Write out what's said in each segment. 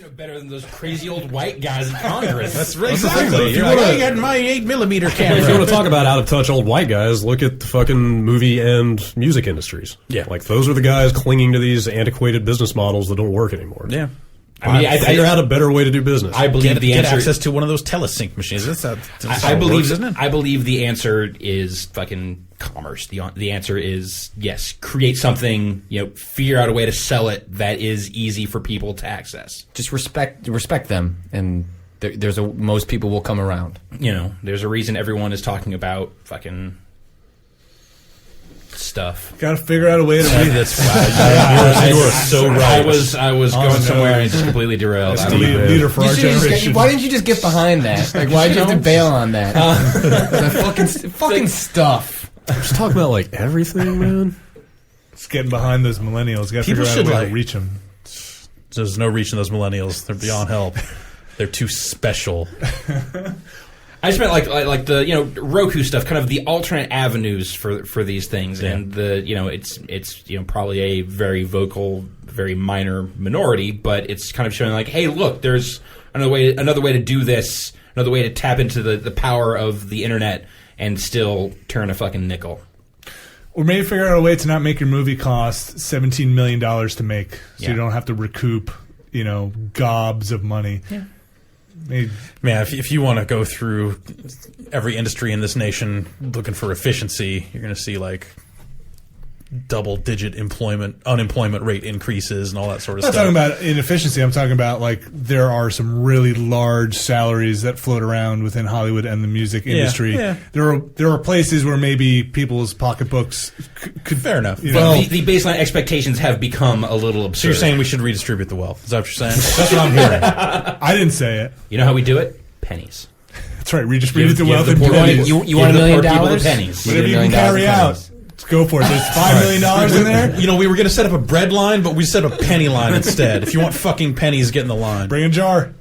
better than those crazy old white guys in Congress. That's right. Exactly. You're like, I got my 8mm camera. If you want to talk about out-of-touch old white guys, look at the fucking movie and music industries. Yeah. Like, those are the guys clinging to these antiquated business models that don't work anymore. Yeah. I mean, I figure out a better way to do business. I believe the answer. Get access to one of those telesync machines. I believe, isn't it? I believe the answer is fucking commerce. The answer is yes. Create something. Figure out a way to sell it that is easy for people to access. Just respect them, and most people will come around. There's a reason everyone is talking about fucking stuff. Got to figure out a way to read this. Wow, you are so right. I was going somewhere and just completely derailed. That's the leader for our generation. Why didn't you just get behind that? Like, why did you have to bail on that? That fucking stuff. I'm just talking about like everything, man. Just getting behind those millennials. Got to figure out a way to reach them. There's no reaching those millennials. They're beyond help. They're too special. I just meant like the Roku stuff, kind of the alternate avenues for these things, and it's probably a very vocal, very minor minority, but it's kind of showing like, hey, look, there's another way to do this, another way to tap into the power of the internet and still turn a fucking nickel. Or maybe figure out a way to not make your movie cost $17 million to make, so you don't have to recoup, gobs of money. Yeah. Man, if you want to go through every industry in this nation looking for efficiency, you're going to see like double-digit unemployment rate increases and all that sort of stuff. I'm not talking about inefficiency. I'm talking about like there are some really large salaries that float around within Hollywood and the music industry. Yeah. There are places where maybe people's pocketbooks could fair enough. Well, the baseline expectations have become a little absurd. So you're saying we should redistribute the wealth? Is that what you're saying? That's what I'm hearing. I didn't say it. You know how we do it? Pennies. That's right. Redistribute the wealth and pennies. You want $1 million? Pennies. Whatever you can carry out. Go for it. There's $5 million in there. We were going to set up a bread line, but we set up a penny line instead. If you want fucking pennies, get in the line. Bring a jar.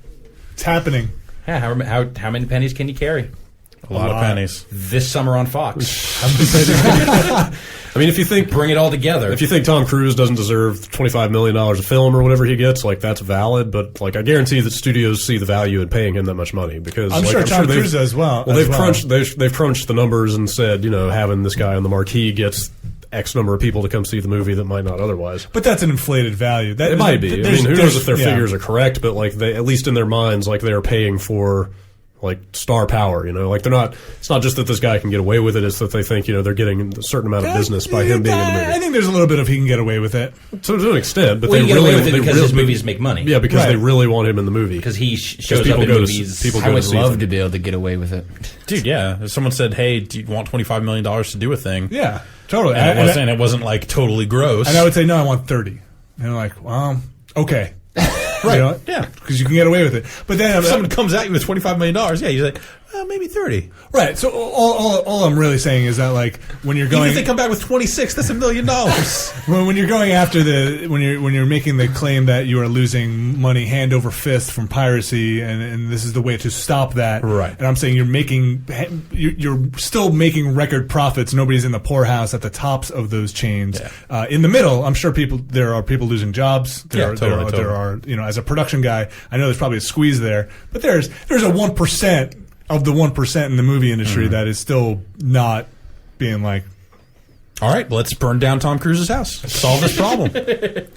It's happening. Yeah, how many pennies can you carry? A lot of pennies. This summer on Fox. I mean, if you think... Bring it all together. If you think Tom Cruise doesn't deserve $25 million a film or whatever he gets, like, that's valid, but, like, I guarantee that studios see the value in paying him that much money, because... I'm sure Tom Cruise does well. Well, they've crunched the numbers and said, having this guy on the marquee gets X number of people to come see the movie that might not otherwise. But that's an inflated value. It might be. I mean, who knows if their figures are correct, but, like, they, at least in their minds, like, they're paying for... like star power, like they're not. It's not just that this guy can get away with it; it's that they think they're getting a certain amount of business by him being in the movie. I think there's a little bit of he can get away with it, to an extent. But they really because his movies make money. Yeah, because they really want him in the movie because he shows up in movies. I would love to be able to get away with it, dude. Yeah, if someone said, "Hey, do you want $25 million to do a thing?" Yeah, totally. And it wasn't like totally gross. And I would say, "No, I want 30." And they're like, "Well, okay." Right. Yeah. Because you can get away with it. But then if someone comes at you with $25 million, yeah, you're like, maybe 30. Right. So all I'm really saying is that, like, when you're going, even if they come back with 26, that's $1 million. when you're going after when you're making the claim that you are losing money hand over fist from piracy, and this is the way to stop that. Right. And I'm saying you're still making record profits. Nobody's in the poorhouse at the tops of those chains. Yeah. In the middle, I'm sure there are people losing jobs. There are as a production guy, I know there's probably a squeeze there, but there's a 1% of the 1% in the movie industry that is still not being like, all right, let's burn down Tom Cruise's house. Solve this problem.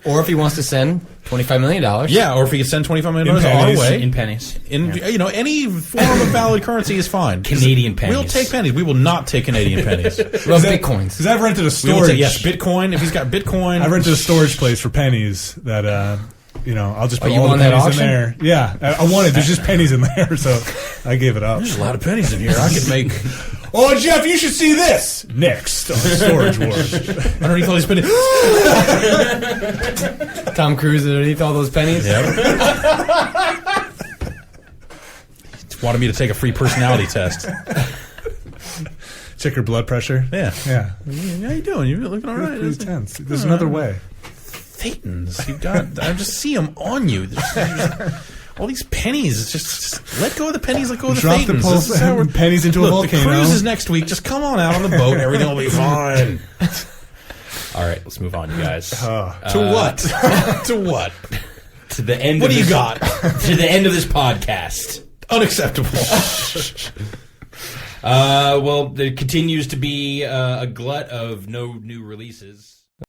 Or if he wants to send $25 million. Yeah, or if he can send $25 million our way. In pennies. Any form of valid currency is fine. Canadian pennies. We'll take pennies. We will not take Canadian pennies. Well, bitcoins. Because I've rented a storage. Yes, Bitcoin. If he's got Bitcoin. I've rented a storage place for pennies that... I'll just put all the pennies in there. Yeah, I wanted. There's just pennies in there, so I gave it up. There's a lot of pennies in here. I could make. Oh, Jeff, you should see this next on Storage Wars. Underneath all these pennies. Tom Cruise underneath all those pennies. Yep. Wanted me to take a free personality test. Check your blood pressure. Yeah. How you doing? You're looking all right. Pretty tense. There's another way. Thetans. You got. I just see them on you. There's all these pennies. It's just let go of the pennies. Let go of the Thetans. Drop the pennies into a volcano. The cruise is next week. Just come on out on the boat. Everything will be fine. All right, let's move on, you guys. To what? To what? To the end. What of do you got? to the end of this podcast. Unacceptable. Well, there continues to be a glut of no new releases.